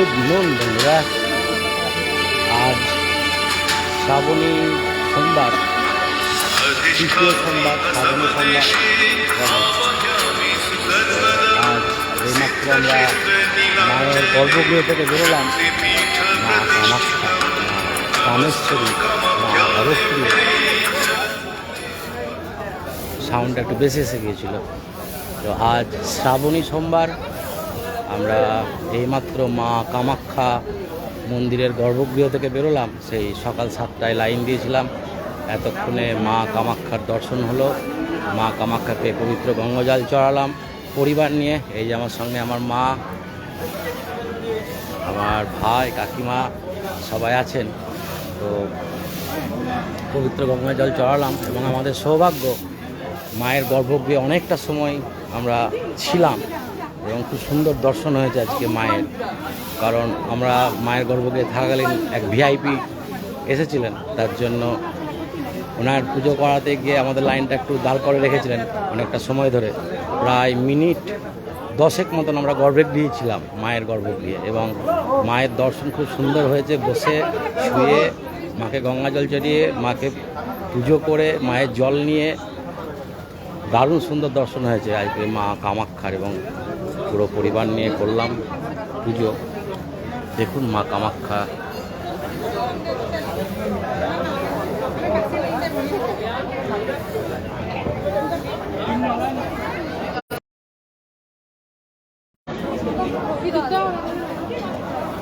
Good নুন বন্ধুরা। আজ শ্রাবণী সোমবার, তৃতীয় সোমবার, শ্রাবণী সোমবার। আজ এইমাত্র আমরা মায়ের গর্ভগৃহ থেকে বেরোলাম। মা কামাখ্যা, মা কামেশ্বরী, মা হরপ্রিয়। সাউন্ডটা একটু বেশি এসে গিয়েছিল। তো আজ শ্রাবণী সোমবার, আমরা এইমাত্র মা কামাখ্যা মন্দিরের গর্ভগৃহ থেকে বেরোলাম। সেই সকাল 7টায় লাইন দিয়েছিলাম, এতক্ষণে মা কামাখ্যার দর্শন হলো। মা কামাখ্যাকে পবিত্র গঙ্গাজল চড়ালাম পরিবার নিয়ে। এই যে আমার সঙ্গে আমার মা, আমার ভাই, কাকিমা সবাই আছেন। তো পবিত্র গঙ্গাজল চড়ালাম এবং আমাদের সৌভাগ্য মায়ের গর্ভগৃহে অনেকটা সময় আমরা ছিলাম এবং খুব সুন্দর দর্শন হয়েছে আজকে মায়ের। কারণ আমরা মায়ের গর্ভগৃহে থাকাকালীন এক ভিআইপি এসেছিলেন, তার জন্য ওনার পুজো করাতে গিয়ে আমাদের লাইনটা একটু দাঁড় করে রেখেছিলেন অনেকটা সময় ধরে। প্রায় মিনিট 10 মতন আমরা গর্ভগৃহে ছিলাম, মায়ের গর্ভগৃহে। এবং মায়ের দর্শন খুব সুন্দর হয়েছে। বসে শুয়ে মাকে গঙ্গাজল চড়িয়ে, মাকে পুজো করে, মায়ের জল নিয়ে দারুণ সুন্দর দর্শন হয়েছে আজকে মা কামাখ্যার। এবং পুরো পরিবার নিয়ে করলাম পুজো। দেখুন মা কামাখ্যা।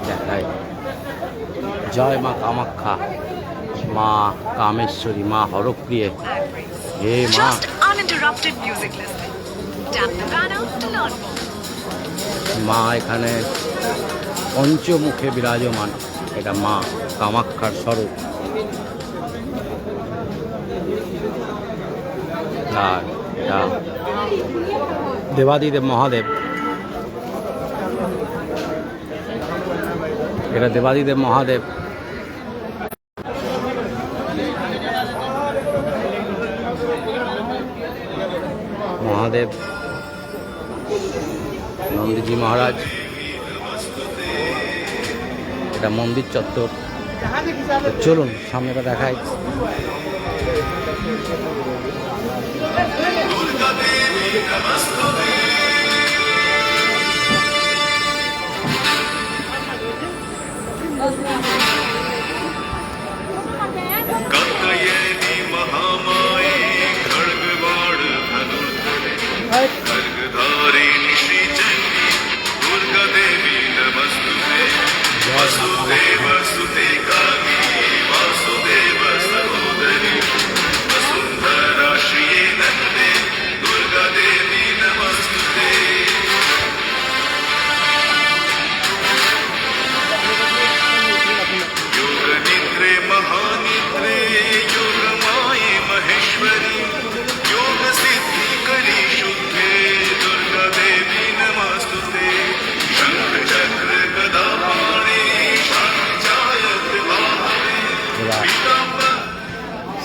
দেখাই, জয় মা কামাখ্যা, মা কামেশ্বরী, মা হরপ্রিয়ে। হে মা। মা এখানে পঞ্চমুখে বিরাজমান, এটা মা কামাখ্যার স্বরূপ। আর এটা দেবাদিদেব মহাদেব, এটা দেবাদিদেব মহাদেব। মহাদেব, নন্দীজি মহারাজ, এটা মন্দির চত্বর। চলুন সামনেটা দেখাই।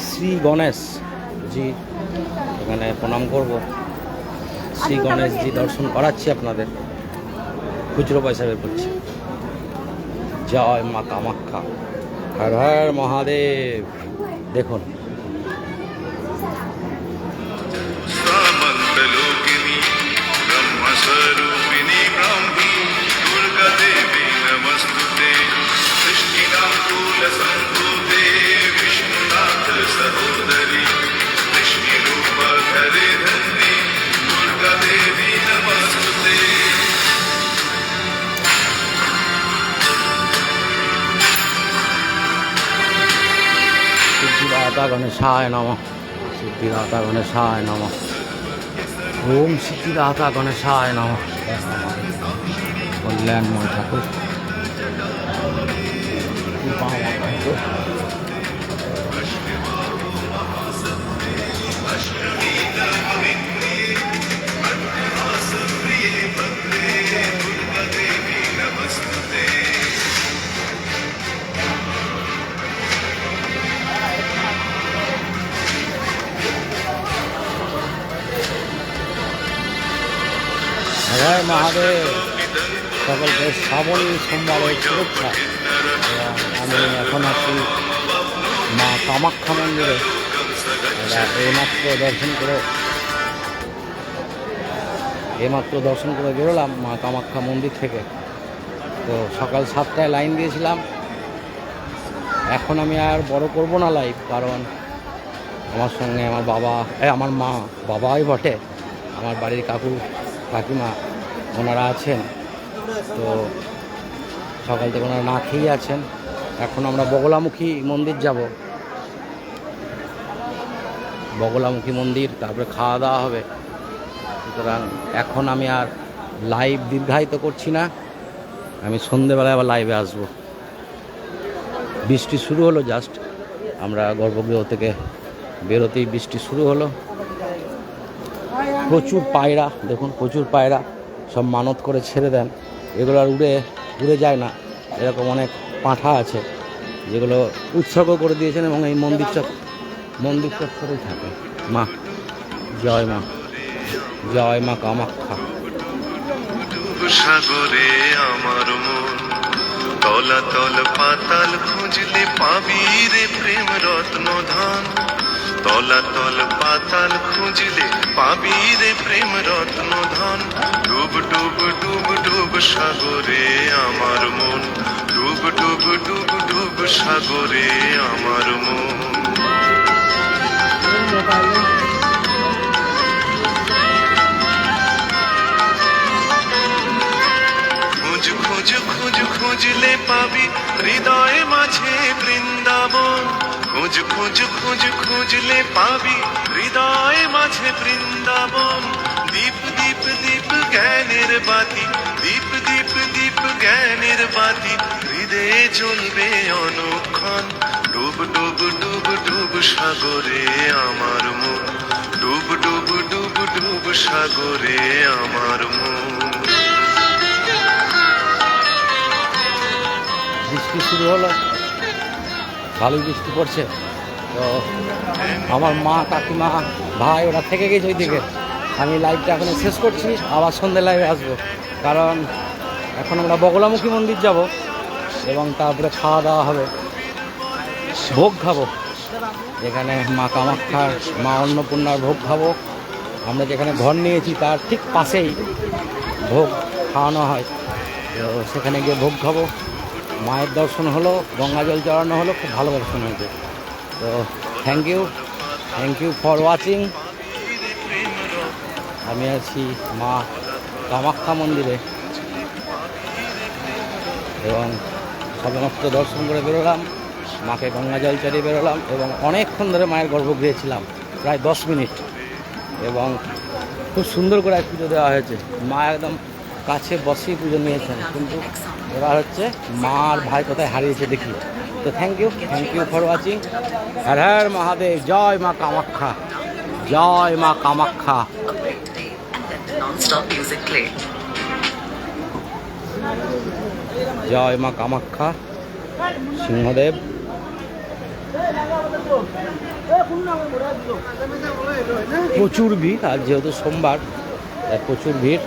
শ্রী গণেশ জি, এখানে প্রণাম করব। শ্রী গণেশ জি দর্শন করাচ্ছি আপনাদের, খুচরো পয়সা বের করছি। জয় মা কামাখ্যা, হর হর মহাদেব। দেখুন सिद्धिदाता गणेशाय नमः, सिद्धिदाता गणेशाय नमः, ओम सिद्धिदाता गणेशाय नमः। कल्याणमय ठाकुर, जय महादेव। সকলকে শ্রাবণী সোমবারের শুভেচ্ছা। এবং আমি এখন আছি মা কামাখ্যা মন্দিরে। এইমাত্র দর্শন করে বেরোলাম মা কামাখ্যা মন্দির থেকে। তো সকাল 7টায় লাইন দিয়েছিলাম। এখন আমি আর বড় করব না লাইভ, কারণ আমার সঙ্গে আমার আমার মা বাবাই বটে, আমার বাড়ির কাকিমা ওনারা আছেন। তো সকাল থেকে ওনারা না খেয়ে আছেন। এখন আমরা বগলামুখী মন্দির যাব, বগলামুখী মন্দির, তারপরে খাওয়া দাওয়া হবে। সুতরাং এখন আমি আর লাইভ দীর্ঘায়িত করছি না, আমি সন্ধেবেলায় আবার লাইভে আসব। বৃষ্টি শুরু হলো, জাস্ট আমরা গর্ভগৃহ থেকে বেরোতেই বৃষ্টি শুরু হলো। প্রচুর পায়রা, দেখুন প্রচুর পায়রা, সব মানত করে ছেড়ে দেন। এগুলো আর উড়ে যায় না। এরকম অনেক পাঁঠা আছে যেগুলো উৎসর্গ করে দিয়েছেন এবং এই মন্দির চত্বরেই থাকে। মা জয় মা, জয় মা কামাখ্যা। সাগরে আমার মন তলাতল পাতাল খুঁজলে পাবি রে প্রেম রত্ন ধন। তলাতল পাতাল খুঁজলে পাবি রে প্রেম রত্ন ধন। ডুব ডুব ডুব ডুব সাগরে আমার মন, ডুব ডুব ডুব ডুব সাগরে আমার মন। খুঁজলে পাবি হৃদয় মাঝে বৃন্দাবন। খুঁজলে পাবি হৃদয় মাঝে বৃন্দাবন। দীপ দীপ দীপ জ্ঞানের বাতি, দীপ দীপ দীপ জ্ঞানের বাতি, হৃদয়ে জ্বলবে অনুক্ষণ। ডুব ডুব ডুব ডুব সাগরে আমার মন, ডুব ডুব ডুব ডুব সাগরে আমার মন। বৃষ্টি শুরু হলো, ভালোই বৃষ্টি পড়ছে। তো আমার মা কাকিমা ভাই ওরা থেকে গেছে ওই দিকে। আমি লাইভটা এখন শেষ করছি, আবার সন্ধ্যে লাইভে আসবো, কারণ এখন আমরা বগলামুখী মন্দির যাব এবং তারপরে খাওয়া দাওয়া হবে, ভোগ খাবো। এখানে মা কামাখ্যার, মা অন্নপূর্ণার ভোগ খাবো। আমরা যেখানে ঘর নিয়েছি তার ঠিক পাশেই ভোগ খাওয়ানো হয়, তো সেখানে গিয়ে ভোগ খাবো। মায়ের দর্শন হলো, গঙ্গা জল চড়ানো হলো, খুব ভালো দর্শন হয়েছে। তো থ্যাংক ইউ ফর ওয়াচিং। আমি আছি মা কামাখ্যা মন্দিরে এবং সবেমাত্র দর্শন করে বেরোলাম, মাকে গঙ্গা জল চড়িয়ে বেরোলাম এবং অনেকক্ষণ ধরে মায়ের গর্ভগৃহে ছিলাম, প্রায় 10 মিনিট। এবং খুব সুন্দর করে পুজো দেওয়া হয়েছে। মা একদম কাছে বসেই পুজো নিয়েছেন, কিন্তু এবার হচ্ছে মা আর ভাই কোথায় হারিয়েছে দেখি। তো thank you for watching. Har Har Mahadev, জয় মা কামাখ্যা, জয় মা কামাখ্যা। জয় মা কামাখ্যা, সিংহদেব। প্রচুর ভিড়, আর যেহেতু সোমবার প্রচুর ভিড়।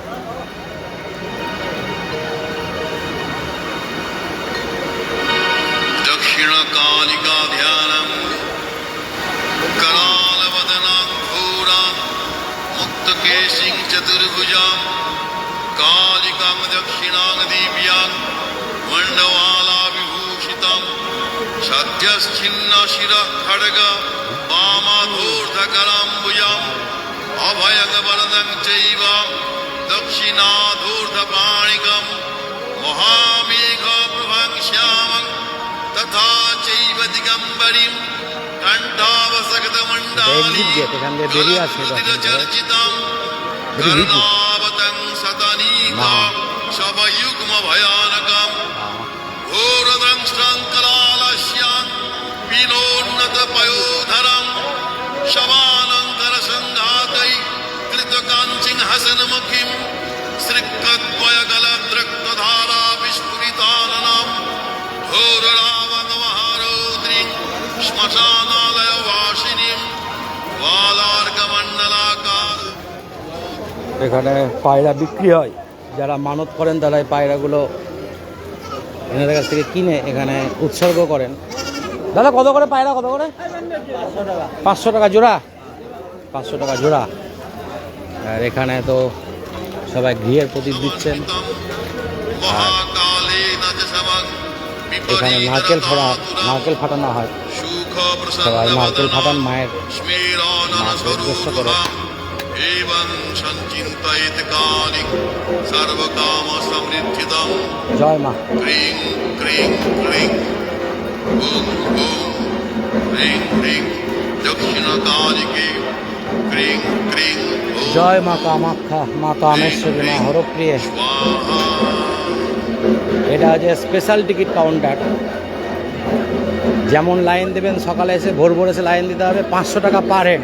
दक्षिणकालिका ध्यानम् करालवदनां घोरां मुक्तकेशिं चतुर्भुजां कालिकां दक्षिणां दिव्यां मण्डवाला विभूषितां सद्यश्चिन्नशिरः खड्ग वामाधूर्धकराम्बुजाम् अभयवरदं चैव दक्षिणाधूर्धपाणिकम् महामेघप्रभं श्यामं तथा चैव दिगम्बरीं कण्ठावसगतमण्डालीं कलकृतिरचर्चितां कर्णावतं सतनीकां शवयुग्मभयानकां घोरद्रंष्ट्रं करालस्यां विनोन्नतपयोधरं शवालङ्करसङ्घातै कृतकाञ्चिं हसनमुखीं श्रीकृद्वयगलद्रक्तधारा विस्फुरिताननां घोररावणमहारौद्रीं শ্মশানালয়বাসিনীं বালার্কমণ্ডলাকার। এখানে পায়রা বিক্রি হয়, যারা মানত করেন তারা এই পায়রাগুলো এনাদের কাছ থেকে কিনে এখানে উৎসর্গ করেন। দাদা কত করে পায়রা, কত করে? 500 টাকা জোড়া। 500 টাকা জোড়া। আর এখানে তো সবাই ঘিয়ের প্রদীপ দিচ্ছেন। আর এখানে নারকেল ফাটানো হয়, সবাই নারকেল ফাটান মায়ের মাকে উদ্দেশ্য করে। জয় মা। জয় মা কামাখ্যা, মা কামেশ্বরী, মা হরপ্রিয়ে। এটা হচ্ছে স্পেশাল টিকিট কাউন্টার। যেমন লাইন দেবেন, সকালে এসে ভোর ভোর এসে লাইন দিতে হবে। 500 টাকা পার হেড,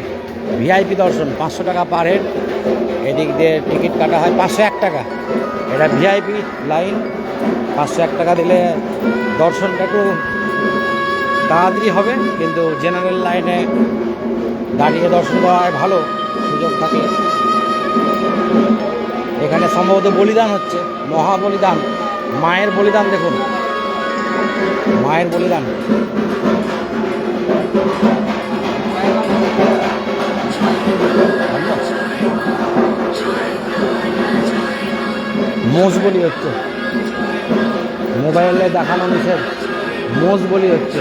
ভিআইপি দর্শন 500 টাকা পার হেড। এদিক দিয়ে টিকিট কাটা হয় 501 টাকা। এটা ভিআইপি লাইন, 501 টাকা দিলে দর্শনটা একটু তাড়াতাড়ি হবে, কিন্তু জেনারেল লাইনে দাঁড়িয়ে দর্শন করা হয় ভালো, সুযোগ থাকলে। এখানে সম্ভবত বলিদান হচ্ছে, মহাবলিদান, মায়ের বলিদান। দেখুন মায়ের বলিদান। মোষ বলি হচ্ছে, মোবাইলে দেখানো নিষেধ, মোষ বলি হচ্ছে।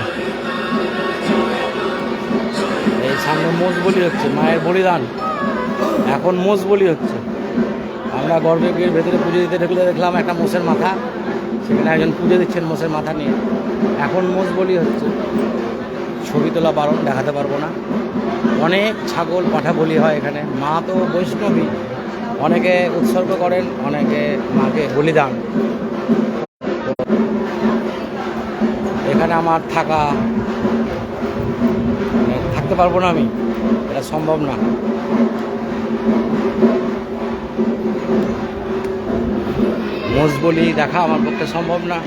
এই সামনে মোষ বলি হচ্ছে, মায়ের বলিদান। এখন মোষ বলি হচ্ছে। আমরা গর্ভগৃহের ভেতরে পুজো দিতে ঢুকলে দেখলাম একটা মোষের মাথা, সেখানে একজন পুজো দিচ্ছেন মোষের মাথা নিয়ে। এখন মোষ বলি হচ্ছে। ছবি তোলা বারণ, দেখাতে পারবো না। অনেক ছাগল পাঠা বলি হয় এখানে। মা তো বৈষ্ণবী, অনেকে উৎসর্গ করেন, অনেকে মাকে বলিদান। এখানে আমার থাকতে পারবো না, আমি, এটা সম্ভব না। মোষ বলি দেখা আমার পক্ষে সম্ভব না,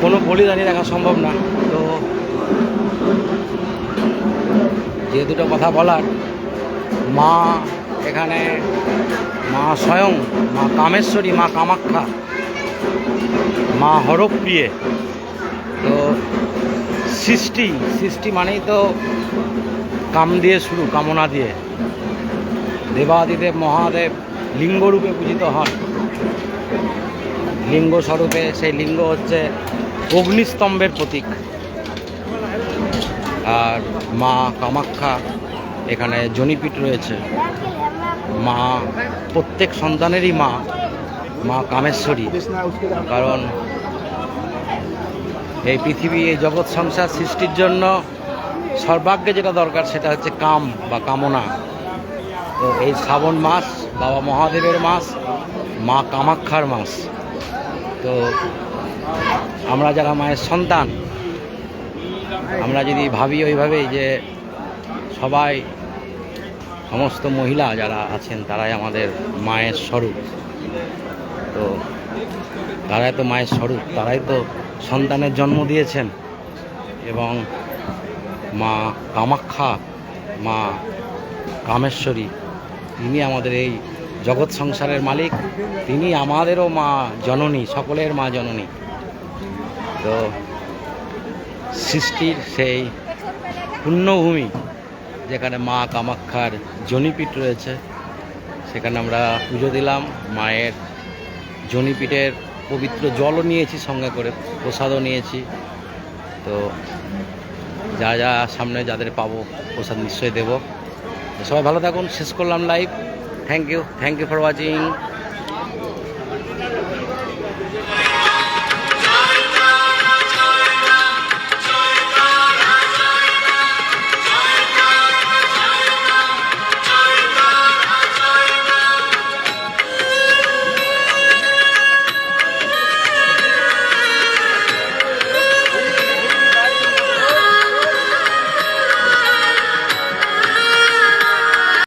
কোনো বলিদানি দেখা সম্ভব না। তো যে দুটো কথা বলার, মা এখানে, মা স্বয়ং, মা কামেশ্বরী, মা কামাখ্যা, মা হরপ্রিয়ে। তো সৃষ্টি মানেই তো কাম দিয়ে শুরু, কামনা দিয়ে। দেবাদিদেব মহাদেব লিঙ্গরূপে পূজিত হন। লিঙ্গ স্বরূপে, সেই লিঙ্গ হচ্ছে অগ্নিস্তম্ভের প্রতীক। আর মা কামাখ্যা, এখানে জনিপীঠ রয়েছে। মা প্রত্যেক সন্তানেরই মা, মা কামেশ্বরী। কারণ এই পৃথিবী, এই জগৎ সংসার সৃষ্টির জন্য সর্বাগ্যে যেটা দরকার সেটা হচ্ছে কাম বা কামনা। তো এই শ্রাবণ মাস বাবা মহাদেবের মাস, মা কামাখ্যার মাস। তো আমরা যারা মায়ের সন্তান, আমরা যদি ভাবি ওইভাবেই যে সবাই, সমস্ত মহিলা যারা আছেন তারাই আমাদের মায়ের স্বরূপ। তো তারাই তো মায়ের স্বরূপ, তারাই তো সন্তানের জন্ম দিয়েছেন। এবং মা কামাখ্যা, মা কামেশ্বরী, তিনি আমাদের এই জগৎ সংসারের মালিক। তিনি আমাদেরও মা জননী, সকলের মা জননী। তো সৃষ্টির সেই পুণ্যভূমি যেখানে মা কামাখ্যার জনিপীঠ রয়েছে, সেখানে আমরা পুজো দিলাম। মায়ের জনিপীঠের পবিত্র জলও নিয়েছি সঙ্গে করে, প্রসাদও নিয়েছি। তো যা সামনে যাদের পাবো প্রসাদ নিশ্চয়ই দেব। সবাই ভালো থাকুন। শেষ করলাম live. Thank you for watching.